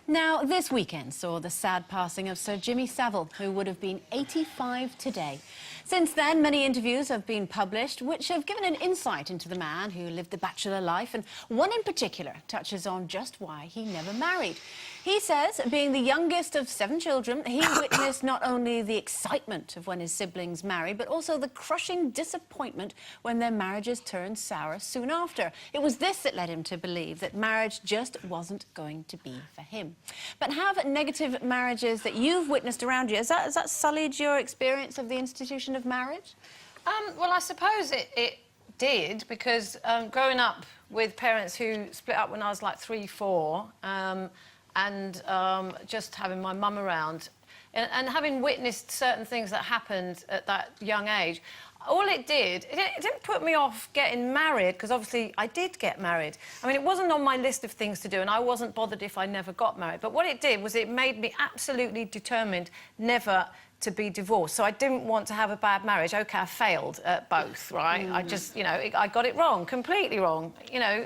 Now, this weekend saw the sad passing of Sir Jimmy Savile, who would have been 85 today. Since then, many interviews have been published which have given an insight into the man who lived the bachelor life, and one in particular touches on just why he never married. He says, being the youngest of 7 children, he witnessed not only the excitement of when his siblings married, but also the crushing disappointment when their marriages turned sour soon after. It was this that led him to believe that marriage just wasn't going to be for him. But have negative marriages that you've witnessed around you, has that sullied your experience of the institution of marriage? Well, I suppose it did, because growing up with parents who split up when I was like 3, 4, and just having my mum around and having witnessed certain things that happened at that young age, all it didn't put me off getting married, because obviously I did get married. I mean, it wasn't on my list of things to do, and I wasn't bothered if I never got married. But what it did was it made me absolutely determined never to be divorced. So I didn't want to have a bad marriage. OK, I failed at both, right? I just, you know, I got it wrong, completely wrong, you know.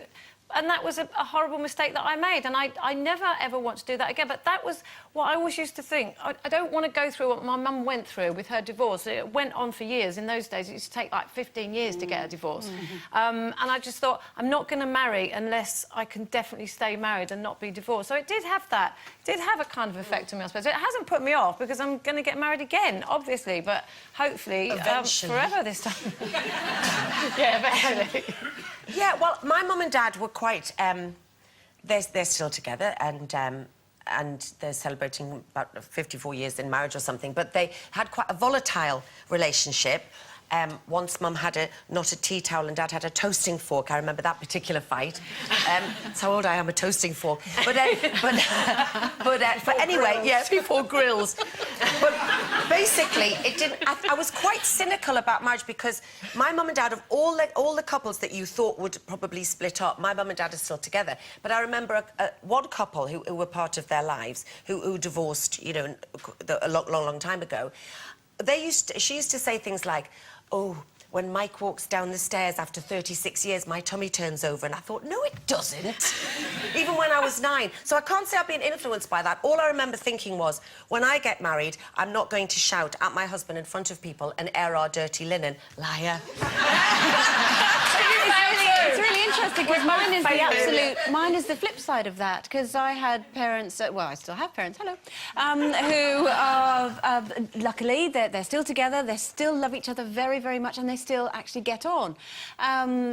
And that was a horrible mistake that I made, and I never, ever want to do that again. But that was what I always used to think. I don't want to go through what my mum went through with her divorce. It went on for years. In those days, it used to take, like, 15 years to get a divorce. And I just thought, I'm not going to marry unless I can definitely stay married and not be divorced. So it did have that. It did have a kind of effect on me, I suppose. It hasn't put me off, because I'm going to get married again, obviously, but hopefully forever this time. Yeah, eventually. Yeah, well, my mum and dad were quite... they're still together, and they're celebrating about 54 years in marriage or something, but they had quite a volatile relationship. Once Mum had not a tea towel and Dad had a toasting fork. I remember that particular fight. That's how old I am, a toasting fork. But anyway, yeah, before grills. But basically, it didn't... I was quite cynical about marriage, because my mum and dad, of all the couples that you thought would probably split up, my mum and dad are still together. But I remember one couple who were part of their lives, who divorced, you know, a long time ago. She used to say things like, oh, when Mike walks down the stairs after 36 years, my tummy turns over. And I thought, no, it doesn't. Even when I was 9. So I can't say I've been influenced by that. All I remember thinking was, when I get married, I'm not going to shout at my husband in front of people and air our dirty linen. Liar. It's really interesting, because mine is the flip side of that, because I had parents, well, I still have parents, hello, who are, luckily, they're still together, they still love each other very, very much, and they still actually get on,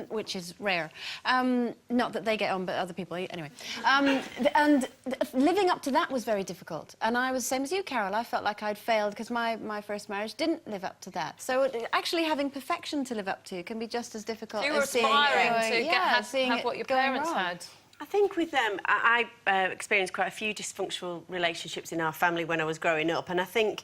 which is rare. Not that they get on, but other people, anyway. And living up to that was very difficult, and I was the same as you, Carol. I felt like I'd failed, because my first marriage didn't live up to that. So actually having perfection to live up to can be just as difficult as seeing have what your parents had. I think with them, I experienced quite a few dysfunctional relationships in our family when I was growing up, and I think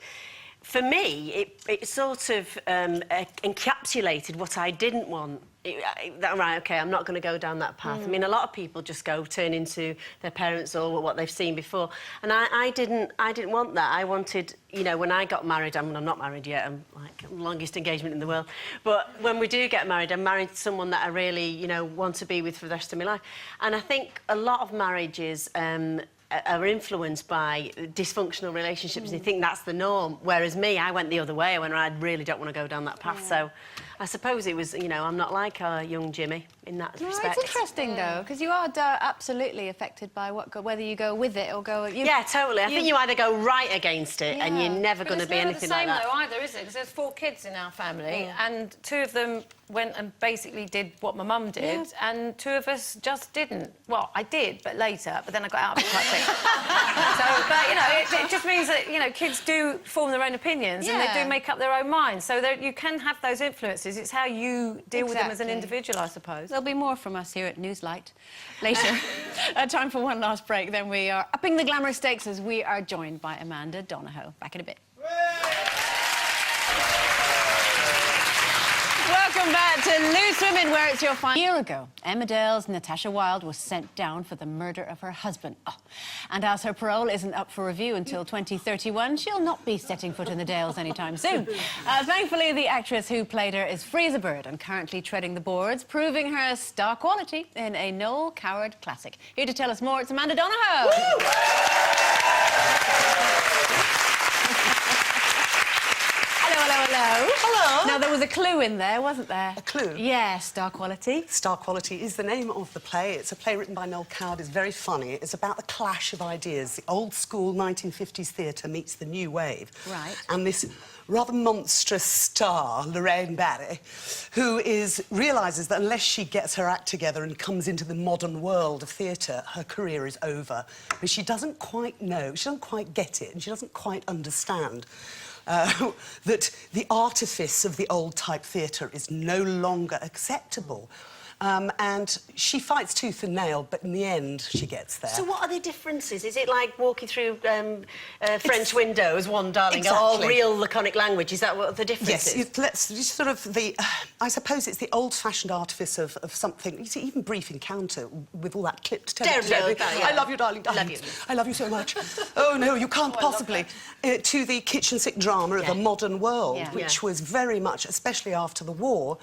for me it sort of encapsulated what I didn't want. Right, OK, I'm not going to go down that path. I mean, a lot of people just turn into their parents or what they've seen before, and I didn't want that. I wanted, you know, when I got married, I'm not married yet, I'm like longest engagement in the world, but when we do get married, I'm married to someone that I really, you know, want to be with for the rest of my life. And I think a lot of marriages are influenced by dysfunctional relationships, and you think that's the norm, whereas me, I went the other way. I went, I really don't want to go down that path. So I suppose it was, you know, I'm not like our young Jimmy in that respect. It's interesting, though, because you are absolutely affected by whether you go with it or go... Yeah, totally. I think you either go right against it and you're never going to be anything like that. It's not the same, though, either, is it? Because there's 4 kids in our family, and 2 of them went and basically did what my mum did, and 2 of us just didn't. Well, I did, but later, but then I got out of it quite quick. So, but, you know, it just means that, you know, kids do form their own opinions, and they do make up their own minds. So you can have those influences. It's how you deal with them as an individual, I suppose. There'll be more from us here at Newslight later. Time for one last break, then we are upping the glamour stakes as we are joined by Amanda Donohoe. Back in a bit. Welcome back to Loose Women, where it's your final... A year ago, Emmerdale's Natasha Wilde was sent down for the murder of her husband. Oh. And as her parole isn't up for review until 2031, she'll not be setting foot in the Dales anytime soon. Thankfully, the actress who played her is free as a bird and currently treading the boards, proving her star quality in a Noel Coward classic. Here to tell us more, it's Amanda Donohoe. Woo! was a clue in there, wasn't there? A clue? Yeah, star quality. Star Quality is the name of the play. It's a play written by Noel Coward. It's very funny. It's about the clash of ideas. The old school 1950s theatre meets the new wave. Right. And this rather monstrous star, Lorraine Barry, who realises that unless she gets her act together and comes into the modern world of theatre, her career is over. But she doesn't quite know, she doesn't quite get it, and she doesn't quite understand that the artifice of the old-type theatre is no longer acceptable. And she fights tooth and nail, but in the end, she gets there. So what are the differences? Is it like walking through French windows, one darling, Exactly. all real laconic language? Is that what the difference is? Yes, let's sort of I suppose it's the old-fashioned artifice of something. You see, even Brief Encounter with all that clipped Yeah. I love you, darling, darling. Love you. I love you so much. Oh no, you can't possibly. To the kitchen sink drama of the modern world, Yeah. which was very much, especially after the war,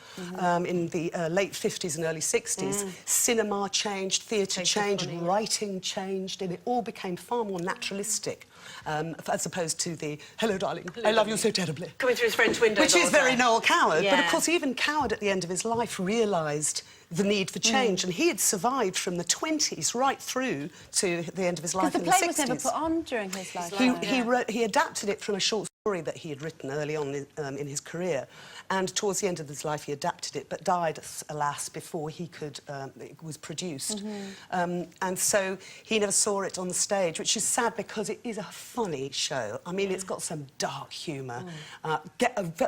in the late 50s and early 60s, cinema changed, theatre changed, writing changed, and it all became far more naturalistic, as opposed to the "hello, darling, I love you so terribly." Coming through his French windows Which all is the very time. Noel Coward. But of Yeah. course, even Coward at the end of his life realised the need for change, and he had survived from the 20s right through to the end of his life Because in the the play 60s. was never put on during his life. He adapted it from a short story that he had written early on in his career, and towards the end of his life he adapted it, but died, alas, before he could it was produced. And so he never saw it on the stage, which is sad because it is a funny show. I mean, it's got some dark humour,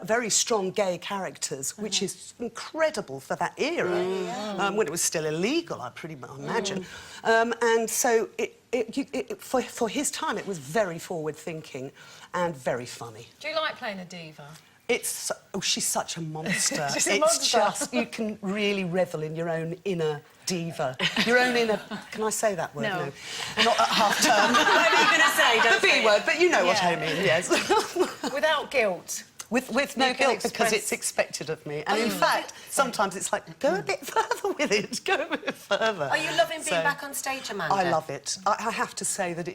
very strong gay characters, which is incredible for that era, when it was still illegal, I pretty much imagine. And so for his time, it was very forward-thinking and very funny. Do you like playing a diva? She's such a monster. She's a It's monster. just, you can really revel in your own inner diva. Your own inner... Can I say that word? No. Not at half-term. What are you going to say? Don't The B say it. word, but you know what I mean, yes. Without guilt. With no You can guilt, because express- it's expected of me. And in fact, sometimes it's like, go a bit further with it, go a bit further. Are you loving being So, back on stage, Amanda? I love it. I have to say that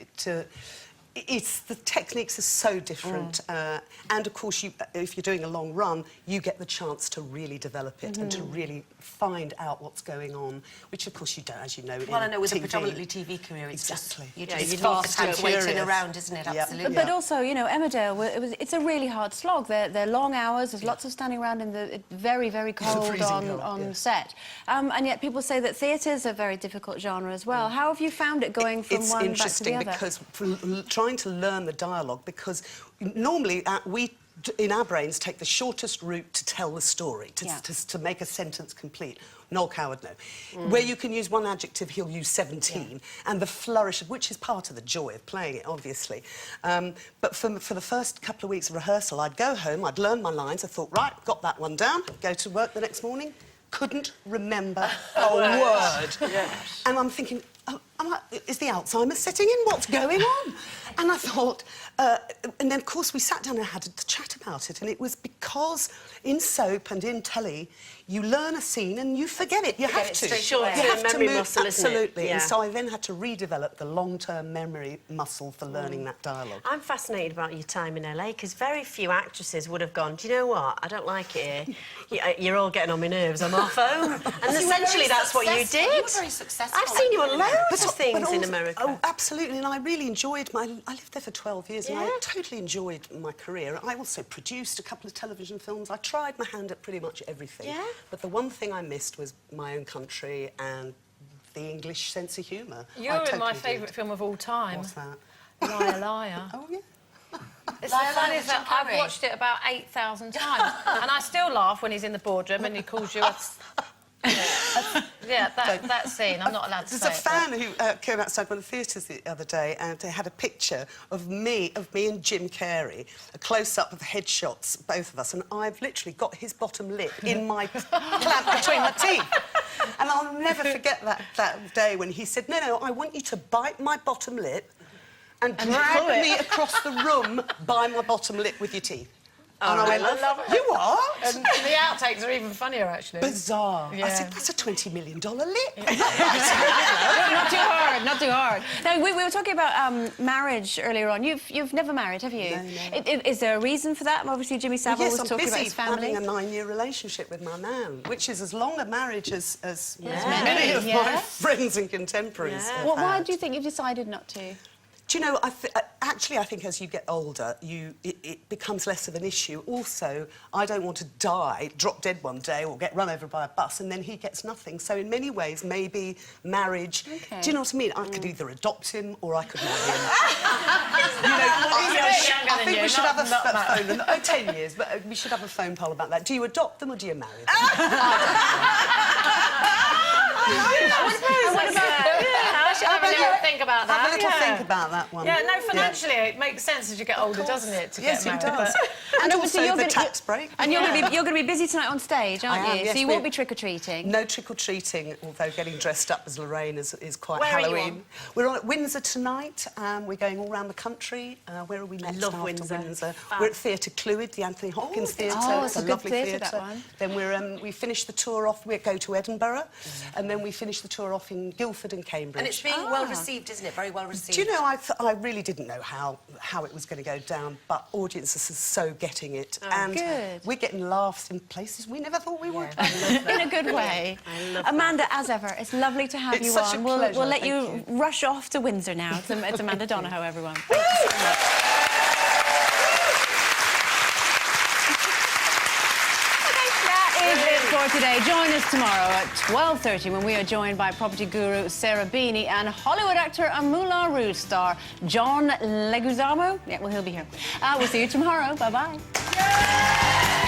the techniques are so different, and of course, if you're doing a long run, you get the chance to really develop it and to really find out what's going on, which of course you don't, as you know. Well, I know with a TV. predominantly TV career, it's Exactly. just you Yeah, just you fast need to and be waiting curious. around, isn't it? Yeah. Absolutely. But also, you know, Emmerdale, it's a really hard slog. They're long hours, there's lots of standing around in the very, very cold freezing cold, on yeah. set. And yet people say that theatre's a very difficult genre as well. How have you found it going from It's one back to the interesting other? because trying to learn the dialogue, because normally we in our brains take the shortest route to tell the story, to make a sentence complete. Noel Coward, no. Where you can use one adjective, he'll use 17, and the flourish, which is part of the joy of playing it, obviously. But for the first couple of weeks of rehearsal, I'd go home, I'd learn my lines, I thought, right, got that one down, go to work the next morning, couldn't remember a word. Yes. And I'm thinking, is the Alzheimer's setting in? What's going on? And I thought, and then of course we sat down and had a chat about it, and it was because in soap and in telly, you learn a scene and you forget it. You have to. Sure, You it's a have to memory move, muscle, isn't it? absolutely. Yeah. And so I then had to redevelop the long-term memory muscle for learning that dialogue. I'm fascinated about your time in LA because very few actresses would have gone, do you know what? I don't like it here. You're all getting on my nerves. I'm off home. And essentially that's what you did. You were very successful. I've seen you on loads of things in also- America. Oh, absolutely, and I really enjoyed I lived there for 12 years, and Yeah. I totally enjoyed my career. I also produced a couple of television films. I tried my hand at pretty much everything. Yeah. But the one thing I missed was my own country and the English sense of humour. You're I in totally my did. favourite film of all time. What's that? Liar, Liar. Oh, yeah. It's Liar, the funniest Liar, that Jim I've Carrey. watched it about 8,000 times, and I still laugh when he's in the boardroom and he calls you a... Yeah, that scene, I'm not allowed to There's say a it, fan who came outside one of the theatres the other day, and they had a picture of me and Jim Carrey, a close-up of headshots, both of us, and I've literally got his bottom lip in my clamp between my teeth. And I'll never forget that day when he said, no, I want you to bite my bottom lip and drag me across the room by my bottom lip with your teeth. And I went, I love it. you what? And the outtakes are even funnier, actually. Bizarre. I Yeah. said, that's a $20 million lip. Not too hard, not too hard. Now, we were talking about marriage earlier on. You've never married, have you? No. Is there a reason for that? Obviously, Jimmy Savile was talking about his family. Having a 9-year relationship with my man, which is as long a marriage as many, many of yeah. my friends and contemporaries have Well, why had. do you think you've decided not to? Do you know, actually, I think as you get older, it becomes less of an issue. Also, I don't want to die, drop dead one day, or get run over by a bus, and then he gets nothing. So in many ways, maybe marriage... Okay. Do you know what I mean? I could either adopt him, or I could marry him. younger I than think you, we should not- have a not phone... 10 years, but we should have a phone poll about that. Do you adopt them, or do you marry them? Have a little think about that. Have a little yeah. think about that one. Yeah, no, financially, it makes sense as you get older, doesn't it, to Yes, get it married? does. But- And obviously also you're the gonna- tax break. And you're going to be busy tonight on stage, aren't I am, you? yes, So you we're- won't be trick-or-treating. No trick-or-treating, although getting dressed up as Lorraine is quite Where are you Halloween. on? We're on at Windsor tonight. We're going all around the country. Where are we next love after Windsor. Windsor? Fab. We're at Theatre Clwyd, the Anthony Hopkins Theatre. Oh, it's it's a good lovely theatre, that one. Then we finish the tour off. We go to Edinburgh, and then we finish the tour off in Guildford and Cambridge. And it's being well received, isn't it? Very well received. Do you know, I really didn't know how it was going to go down, but audiences are so getting it. And good. we're getting laughs in places we never thought we would. In a good way. Amanda, as ever, it's lovely to have It's you such a on. pleasure, We'll let thank you rush off to Windsor now. It's Amanda Donohoe, everyone. Thank you so much. That is it for today. Join us tomorrow at 12:30 when we are joined by property guru Sarah Beanie and Hollywood actor and Moulin Rouge star John Leguizamo. Yeah, well, he'll be here. We'll see you tomorrow. Bye-bye.